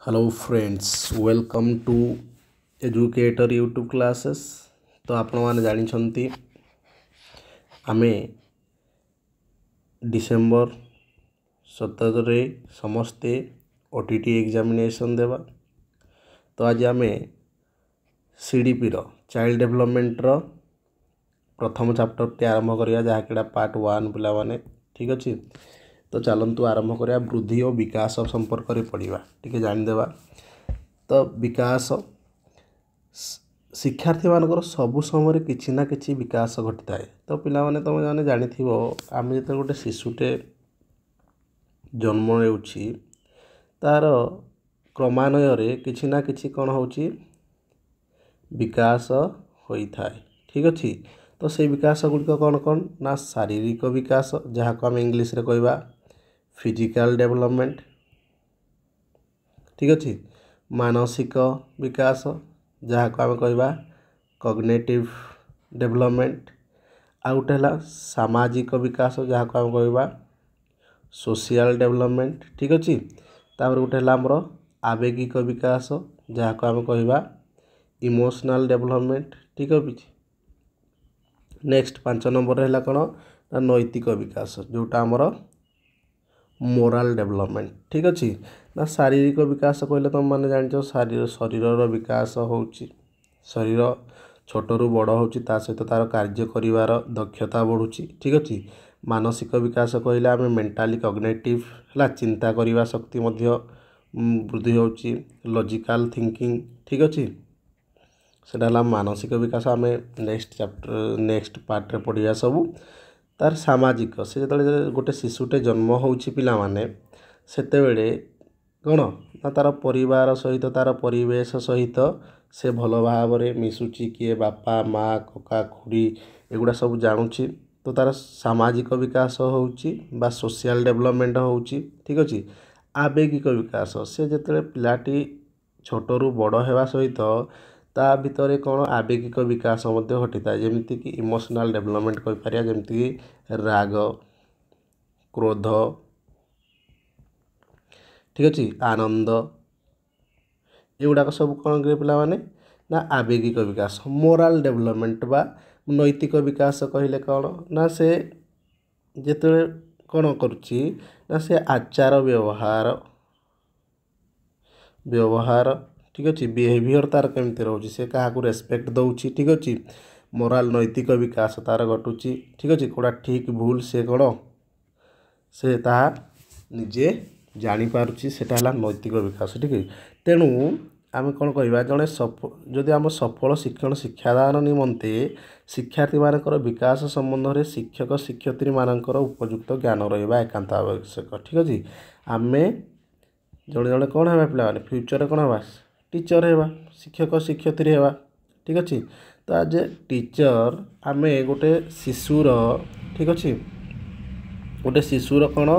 Hello friends welcome to educator YouTube classes. तो आपण मैंने जानी आमे डिसेम्बर 17 समस्ते ओटीटी एग्जामिनेशन देवा। तो आज आमे सीडीपी रो चाइल्ड डेवलपमेंट रो प्रथम चैप्टर टे आरंभ करिया जहाँकि पार्ट 1 पिला माने ठीक अच्छे। तो चलतु आरंभ करिया वृद्धि और विकास संपर्क में पढ़ा टी जानीदेवा। तो विकास शिक्षार्थी मानकर सबु समय किसी ना किसी विकास घटी थाए। तो पिला माने तुम मैंने जानी आम जो गोटे शिशुटे जन्म होउछि तार क्रमान्वय किसी ना किसी कौन हो विकास होता है ठीक अच्छे। तो से विकास गुड़िक कौन कौन ना शारीरिक विकास जहाँ को आम इंग्लिश रे कहवा फिजिकल डेवलपमेंट ठीक अच्छे। मानसिक विकास जहाँ को आम कहवा कॉग्निटिव डेवलपमेंट। आ गोटे है सामाजिक विकास जहाँ को आम कहवा सोशल डेवलपमेंट ठीक अच्छे। तापर गोटे है आमर आवेगिक विकास जहाँ को आम कहवा इमोशनल डेवलपमेंट ठीक अच्छे। नेक्स्ट 5 नंबर है कौन ना नैतिक विकास जोटा आमर मोराल डेवलपमेंट ठीक अच्छे। ना शारीरिक विकास कहले तुम मैंने जान शरीर विकास हो शरीर छोट रु बड़ हो सहित तार कार्य करिवार दक्षता बढ़ुची ठीक अच्छे। मानसिक विकास कहले आम मेंटाली कॉग्निटिव है चिंता करने शक्ति वृद्धि हो लॉजिकल थिंकिंग ठीक अच्छे। सेटा मानसिक विकास आम नेक्स्ट चैप्टर नेक्स्ट पार्ट रे पढ़िया सबू। तार सामाजिक से जो गोटे शिशुटे जन्म होउछि पिला माने सेते बेले कौन ना तार परिवार सहित तार परिवेश सहित से भल भाव मिशुची किए बापा माँ कका खुड़ी एगुड़ा सब जानूची। तो तार सामाजिक विकास होउछि बा सोशल डेवलपमेंट होउछि ठीक अच्छे। आवेगिक विकास से जिते पिलाटी छोट रु बड़ होगा सहित ता भितर कौन आवेगिक विकास घटी था जमीती कि इमोशनल डेवलपमेंट कहीपर जमीती राग क्रोध ठीक अच्छे आनंद एगुड़ाक सब कौन करे पिला माने ना आवेगिक विकास। मोराल डेवलपमेंट बा नैतिक विकास कहले कौन ना से जिते कौन करुच्ची ना से आचार व्यवहार ठीक अच्छे बिहेवियर तार केमती रोचे से क्या रेस्पेक्ट दौची ठीक अच्छे। मोराल नैतिक विकास तार घटुची ठीक अच्छे कौटा ठीक भूल से कौन से ताहा निजे जापारुची से नैतिक विकास ठीक है। तेणु आम कौन कह जड़े जदि आम सफल शिक्षण शिक्षादान निमंते शिक्षार्थी मानकर विकास संबंध में शिक्षक शिक्षयित्री मानकर उपयुक्त ज्ञान रहा एकांत आवश्यक ठीक अच्छे। आम जड़े जड़े कौन है पिला फ्यूचर कौन है टीचर है शिक्षक शिक्षयित्री है ठीक अच्छे। तो आज टीचर आम गोटे शिशुर ठीक अच्छे गोटे शिशुर कौन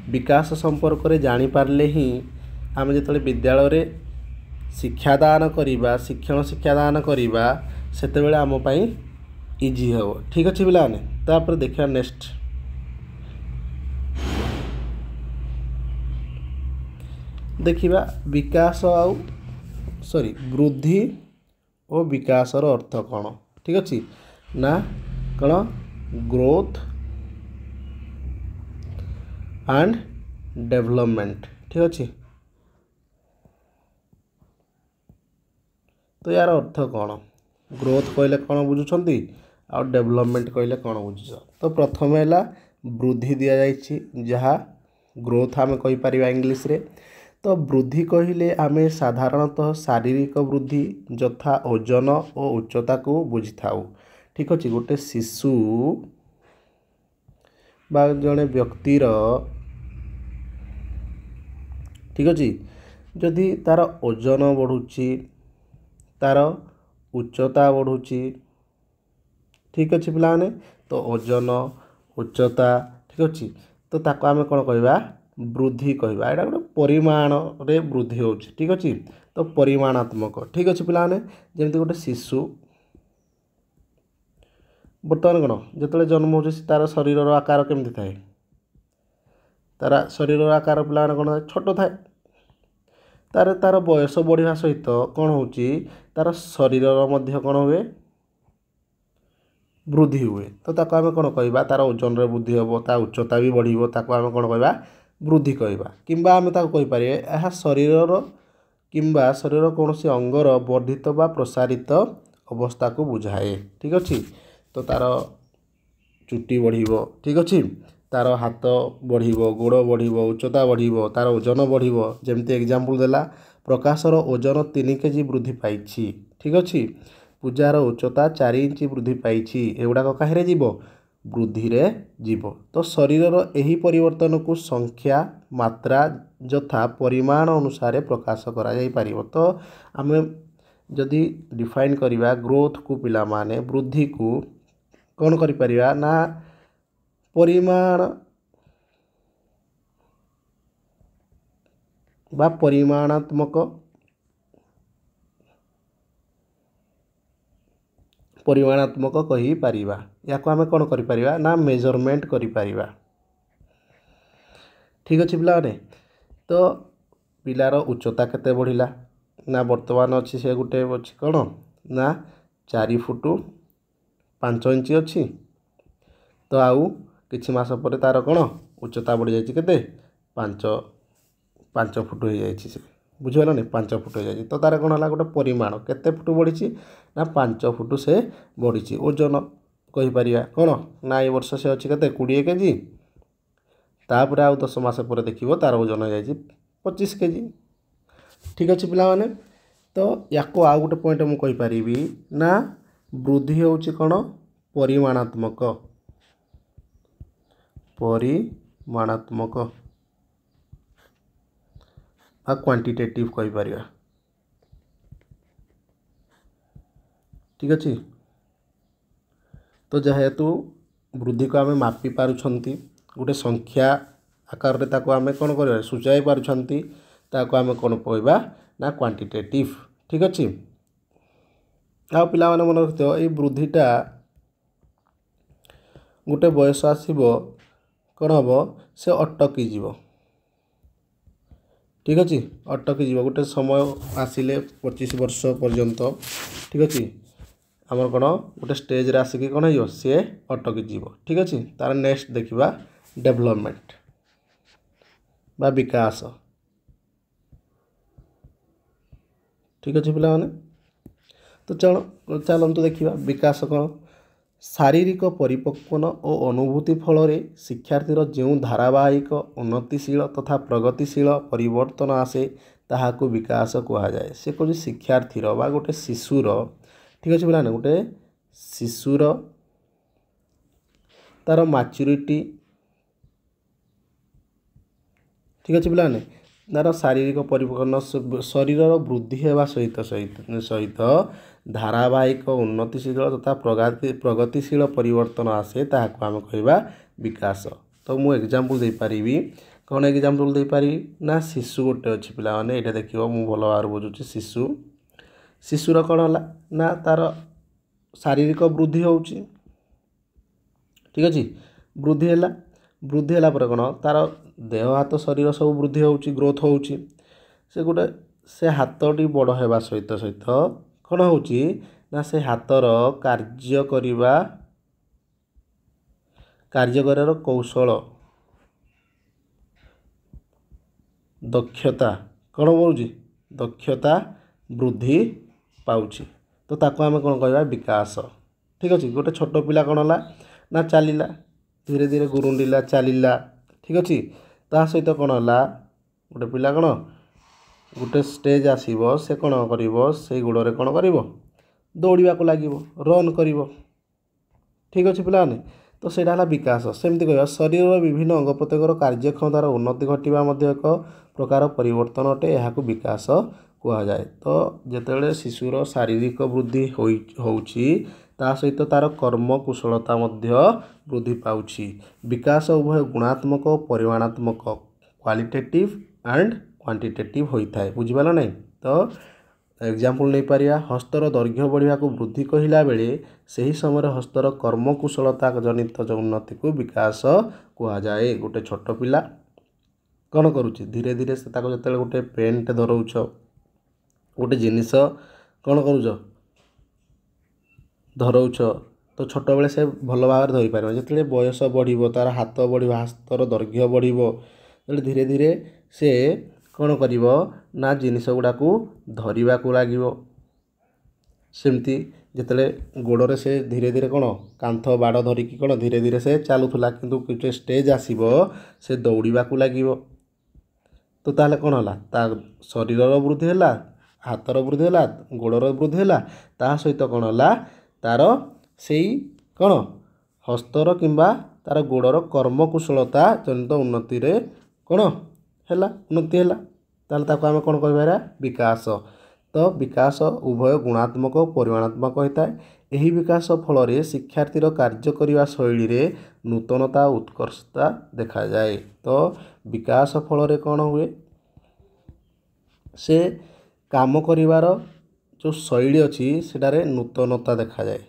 विकास संपर्क में जापारे ही आम जो विद्यालय शिक्षादान करवा शिक्षण शिक्षादान करवा से आम इजी हे ठीक अच्छे पिला तापर देखा नेक्स्ट देखा विकास आउ सॉरी वृद्धि और विकास अर्थ कौन ठीक अच्छे ना कौन ग्रोथ एंड डेवलपमेंट ठीक अच्छे। तो यार अर्थ कौन ग्रोथ कहले कौन बुझुंट आ डेवलपमेंट कहले कौन बुझुच। तो प्रथम है वृद्धि दि जाइए जहाँ ग्रोथ आम कहीपर इंग्लीश रे। तो वृद्धि कहले आम साधारणतः शारीरिक वृद्धि यथा ओजन और उच्चता को बुझी थाउ ठीक अच्छे। गोटे शिशु बा जड़े व्यक्तिर ठीक अच्छे जदि तार ओजन बढ़ुची तार उच्चता बढ़ुची ठीक अच्छे पिला माने। तो ओजन उच्चता ठीक अच्छे तो ताको आम कौन कहवा वृद्धि कहवा यहाँ गोटे परिमाण रे वृद्धि हो ठीक अच्छे। तो परिमाणात्मक ठीक अच्छे पिला माने जमीती गोटे शिशु बर्तमान कौन जो जन्म हो तार शरीर आकार केमती थाए तार शरीर आकार पिला कौन छोट थाए तार बयस बढ़िया सहित कौन हो तार शरीर कौन हुए वृद्धि हुए। तो ताको आमे कौन कहवा तार ओजन रे वृद्धि हम ता उच्चता भी बढ़िबो ताको आमे कौन कहवा वृद्धि कहवा। किंबा आमे ताको कहि पारे एहा शरीर किंबा शरीर कौन सी अंगर वर्धित बा प्रसारित अवस्था को बुझाए। ठीक अच्छे। तो तार चुटी बढ़िबो। ठीक अच्छे। तार हाथ बढ़िबो गोड़ बढ़िबो उच्चता बढ़िबो तार ओजन बढ़िबो। जेमती एग्जांपल देला प्रकाशर ओजन 3 केजी वृद्धि पाइछि। ठीक अच्छे। पूजार उच्चता 4 इंच वृद्धि पाइछि। एगुड़ाक काहे जीव वृद्धि रे जीव। तो शरीर एही परिवर्तन को संख्या मात्रा यथा परिमाण अनुसार प्रकाश करा जाई परिबो। तो आमे जदि डिफाइन करिवा ग्रोथ को पिला माने वृद्धि को कौन करि परिवा ना परिमाण बा परिमाणात्मक कहि परिवा। या को आमे कौन करि परिवा ना मेजरमेंट करि परिवा। ठीक अच्छे पिलाने। तो पिलार उच्चता केते बढ़िला ना वर्तमान अच्छी से गोटे अच्छी कौन ना 4 फुट 5 इंच अच्छी। तो आउ किछि मास पर तार कौन उच्चता बढ़ी जाइए केते 5 फुट हो जाइए से बुझिगलानी 5 फुट हो जाइए। तो तार कौन है गोटे परिमाण केते फुट बढ़ी ना 5 फुट से बढ़ी। ओजन कहीपर कौन ना ये वर्ष से अच्छी केते 20 केजी तापर आउ 10 मास पर देखिए तार ओजन हो जाइए 25 केजी। ठीक अच्छे पिलाने। तो या आउ गोटे पॉइंट मुझे कहीपरि ना वृद्धि होउछि कौन परिमाणात्मक क्वांटिटेटिव कहीपर। ठीक अच्छे। तो जेहेतु वृद्धि को आमे मापी पारुछंती गोटे संख्या आकार रे ताको आमे कौन करबा सूचाई पारुछंती ताको आमे कौन कहबा ना क्वांटिटेटिव। ठीक अच्छे। आ पिला माने मन रखियो ए वृद्धिटा गोटे बयस आसीबो कौन हम से अटकी जीव। ठीक अच्छे। अटकी जीव गोटे समय आसिले 25 वर्ष पर्यंत। ठीक अच्छे। आमर कौन गोटे स्टेज रे आसिक कौन हो सी अटकी जीव। ठीक अच्छे। तार नेक्स्ट देखा डेवलपमेंट बा विकास। ठीक अच्छे पिला माने। तो चलतु देखा विकास कौन शारीरिक परिपक्वन और अनुभूति फल शिक्षार्थीर जो धारावाहिक उन्नतिशील तथा प्रगतिशील परिवर्तन आसे ताहाको विकास कहुए। से कौन शिक्षार्थीर बा गोटे शिशुर। ठीक अच्छे पिलाने गोटे शिशुर तार मैच्योरिटी। ठीक अच्छे पिलाने तार शारीरिक परिपक्वन शरीर वृद्धि होगा सहित सहित धारावाहिक उन्नतिशील तथा प्रगतिशील परिवर्तन आसे ताहाको आमे कहबा विकास। तो मु एग्जांपल दे पारिबी कौन एग्जांपल दे पारि ना शिशु गोटे अच्छी पिला माने एटा देखियो मु भल भाव बुझुची शिशुर कौन है ना तार शारीरिक वृद्धि होउची। ठीक अच्छे। वृद्धि है पर कौन तार देह हाथ शरीर सब वृद्धि होउची ग्रोथ होउची। से गोटे से हाथटी बड़ होगा सहित सहित कौन होउची ना से हाथर कार्य करार कौशल दक्षता कौन बोलूँ दक्षता वृद्धि पाउची। तो ताको आमे कौन कहबा विकास। ठीक अच्छे। गोटे छोट पिला कौन है ना चलला धीरे धीरे गुरुंडिला चलला। ठीक अच्छे। ता सहित कौन है गोटे पिला कौन गोटे स्टेज आसीबो से कौन करिवो से गोड़े कौन करिवो दौड़ा को लगे रन कर। ठीक अच्छे पिलाने। तो सेटा है विकास। सेमती कह शरीर विभिन्न अंग प्रत्यंगर कार्यक्षमतार उन्नति घटवा एक प्रकार परिवर्तन अटे यहाँ विकास कहुए। तो जितेबाला शिशुर शारीरिक वृद्धि होउछि ता सहित तार कर्म कुशलता वृद्धि पाउछि। विकास उभय गुणात्मक और परिमाणात्मक क्वालिटेटिव एंड क्वांटिटेटिव होता है। बुझिपाल नहीं। तो एग्जांपल नहीं पारिया हस्तर दैर्घ्य बढ़िया को वृद्धि कहला बेले सही समय हस्तर कर्मकुशलता जनित जो उन्नति को विकास कहुए। गोटे छोट पिला कौन करुच्ची धीरे धीरे से जो गोटे पेनटे धरौछ गोटे जिनिस कौन करुच धरौछ तो छोट बेले से भल भाव धरी पार जो बयस बढ़ तार हाथ बढ़ हाथर दैर्घ्य बढ़ धीरे धीरे से कौन कर ना जिनिस गुड़ा धरवा को लगे सेमती जिते गोड़े से धीरे धीरे कौन कांथ बाड़ धरिकी कौन धीरे धीरे से चलूला किंतु स्टेज आसब से दौड़ा को लगे तो ताहले कौन है ता शरीर वृद्धि है हाथर वृद्धि है गोड़र वृद्धि है ता सहित कौन है तार से कौन हस्तर किंबा तार गोड़र कर्मकुशलता जनित उन्नति रे कौन है उन्नति है ताहले ताको आमे कौन कह विकास तो विकास उभय गुणात्मक और परिमाणात्मक होता है यही विकास फल शिक्षार्थीर कार्य करने शैली रे नूतनता उत्कर्षता देखा जाए तो विकास फल कौन हुए से काम करिवार जो शैली अच्छी सेटारे नूतनता देखा जाए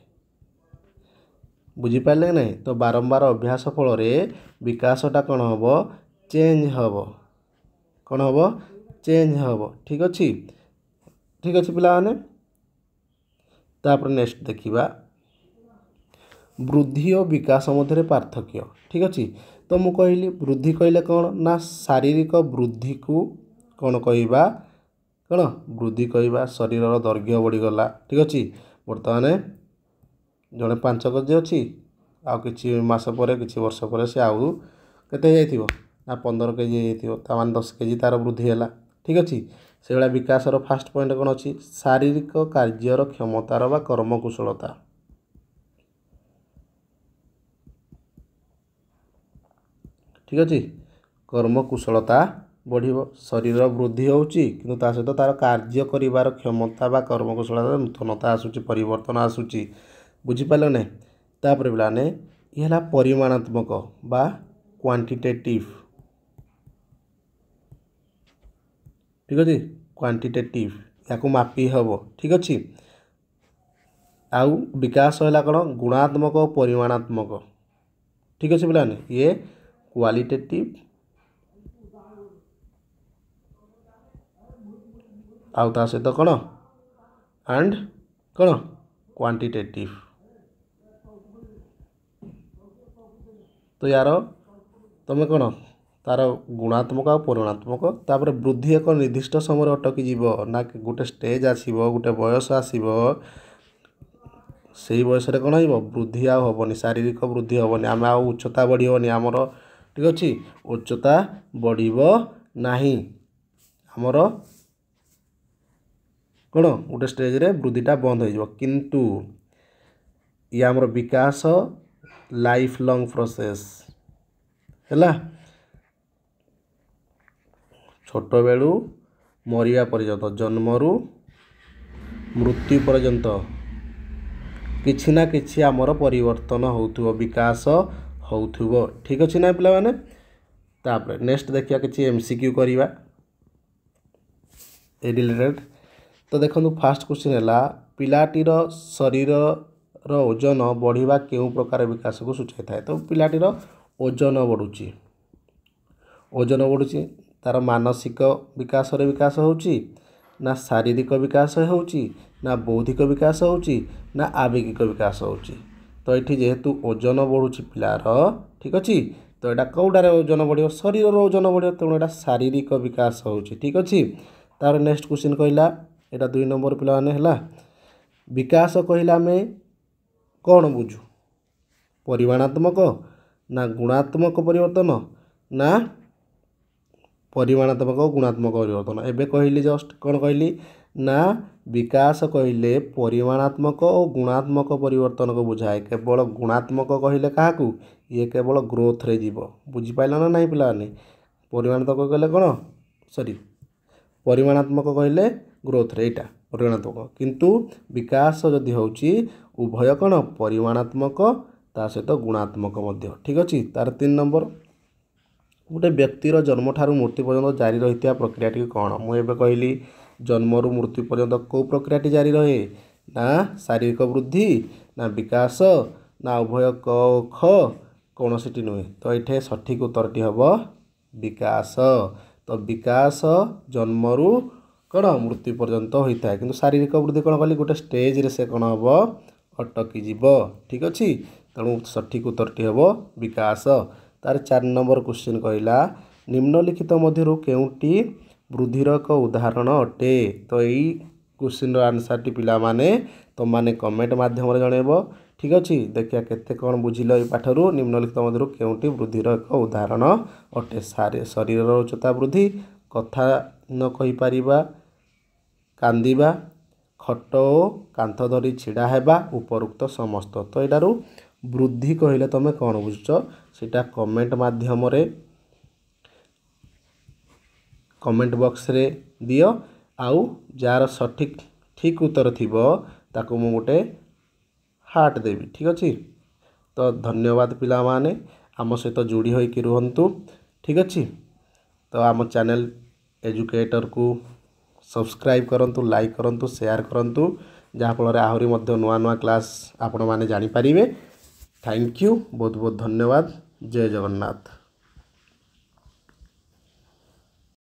बुझीपारे नहीं तो बारंबार अभ्यास फल विकासटा कौन हम चेंज हम कौन हम चेंज हम ठीक अच्छे पिला माने तापर नेक्स्ट देखिबा वृद्धि और विकास मध्य पार्थक्य ठीक अच्छे तो मु कहली वृद्धि कहले कौन ना शारीरिक वृद्धि को कौन कहवा कौन वृद्धि कहवा शरीर दैर्घ्य बढ़ीगला ठीक अच्छे बर्तमान जड़े 5 केजी अच्छी आउ कि मास पर कि वर्ष पर से आउ के ना 15 केजी हो 10 केजी तार वृद्धि है ठीक अच्छे से भाया विकास फास्ट पॉइंट कौन अच्छी शारीरिक कार्यर क्षमतार बा कर्मकुशलता ठीक अच्छे कर्मकुशलता बढ़ शरीर वृद्धि होची किंतु ता सहित तार कार्य करिवार क्षमता बा कर्मकुशलता नूतनता आसूची परिवर्तन आसूची बुझीपारे ना तापर पिलाने ये है परिमाणात्मक बा क्वांटिटेटिव ठीक अच्छे क्वांटिटेटिव या मापी हम ठीक अच्छे आउ विकास है कौन गुणात्मक और परिमाणात्मक ठीक अच्छे पिलाने ये क्वालिटेटिव आउ ता सहित कौन एंड कौन क्वांटिटेटिव तो यार तुम कौन तार गुणात्मक और परिमाणात्मक तापर वृद्धि एक निर्दिष्ट समय अटकी जीव ना गोटे स्टेज आसब गोटे बयस आसब से बयस कौन हो वृद्धि आबनी शारीरिक वृद्धि हेनी आम आ उच्चता बढ़नी आमर ठीक अच्छे उच्चता बढ़ना आमर कौन गोटे स्टेज रे वृद्धिटा बंद हो किंतु ये आमर विकास लाइफ लॉन्ग प्रोसेस है छोट बेलू मरिया पर्यंत जन्मरू मृत्यु पर्यंत किछि ना किछि आमर परिवर्तन होउथुबो विकास होउथुबो ठीक अछि ना पिला माने तापर नेक्स्ट देखिया किछि एमसीक्यू करिवा ए रिलेटेड तो देखो फास्ट क्वेश्चन है पिलाटीर शरीर ओजन बढ़िया क्यों प्रकार विकास को सूचाई थाए तो पिलाटीर ओजन बढ़ुची ओजन बढ़ुची तार मानसिक विकास रे विकास होउची ना शारीरिक विकास होउची ना बौद्धिक विकास होउची ना आवेगिक विकास होउची तो ये जेहेतु ओजन बढ़ुची पिलार ठीक अच्छे तो यहाँ कौटार ओजन बढ़ शरीर ओजन बढ़ तेणु यहाँ शारीरिक विकास होउची ठीक अच्छे तार नेक्स्ट क्वेश्चन कहला यहाँ 2 नंबर पिला माने हला विकास कहला में कौन बुझु परिमाणात्मक ना गुणात्मक परिवर्तन ना परिमाणात्मक और गुणात्मक परिवर्तन एबे कहली जस्ट कौन कहली ना विकास कहले परिमाणात्मक और गुणात्मक परिवर्तन को बुझाए केवल गुणात्मक कहले क्या ये केवल ग्रोथ रे जीव बुझीपाल ना नहीं पिलाने परिमाणात्मक कहले कौन सॉरी परिमाणात्मक कहले ग्रोथ रे यहाँ परिमाणात्मक किंतु विकास जदि होउची उभय कौन परिमाणात्मक ता सहित गुणात्मक मध्य ठीक अच्छे तार 3 नंबर गोटे व्यक्तिर जन्म ठारू मृत्यु पर्यंत जारी रही प्रक्रियाटी कौन मुझे कहली जन्मरू मृत्यु पर्यंत कौ प्रक्रियाटी जारी रहे ना शारीरिक वृद्धि ना विकास ना उभय क ख कौन सी नुहे तो ये सठिक उत्तरटी हम विकास। तो विकास जन्मरू कौन मृत्यु पर्यंत होता है किंतु शारीरिक वृद्धि कौन कली गोटे स्टेज रे से कौन हम अटकी जीव। ठीक अच्छे तेणु सठिक उत्तरटी हम विकास। तार 4 नंबर क्वेश्चन कहला निम्नलिखित मध्यरु केउंटी वृद्धिर एक उदाहरण अटे। तो यही क्वेश्चन आंसर टी पिला माने तुम माने कमेंट माध्यम जनइब। ठीक अच्छे देखिए केते कौन बुझिल ये पाठरू निम्नलिखित मध्यरु केउंटी वृद्धिर एक उदाहरण अटे। शरीर उच्चता वृद्धि, कथा न कहि पारिबा, कांदिबा, खट ओ कांथ धरी छिड़ा हेबा, उपरोक्त समस्त। तो यार वृद्धि कहले तुम कौन बुझुच सेटा कमेंट माध्यम रे कमेंट बॉक्स रे दियो। आउ जार सठिक ठीक उत्तर थिबो ताको मु गोटे हार्ट देवी। ठीक अच्छे तो धन्यवाद पिला माने आम सहित जोड़ी होइकि रुहंतु। ठीक अच्छे तो आम चैनल एजुकेटर को सब्सक्राइब करंतु, लाइक करंतु, शेयर करंतु जहाँफल आहरी मध्य नुआ नुआ क्लास आपण माने जानी पारिबे। थैंक यू बहुत बहुत धन्यवाद। जय जगन्नाथ।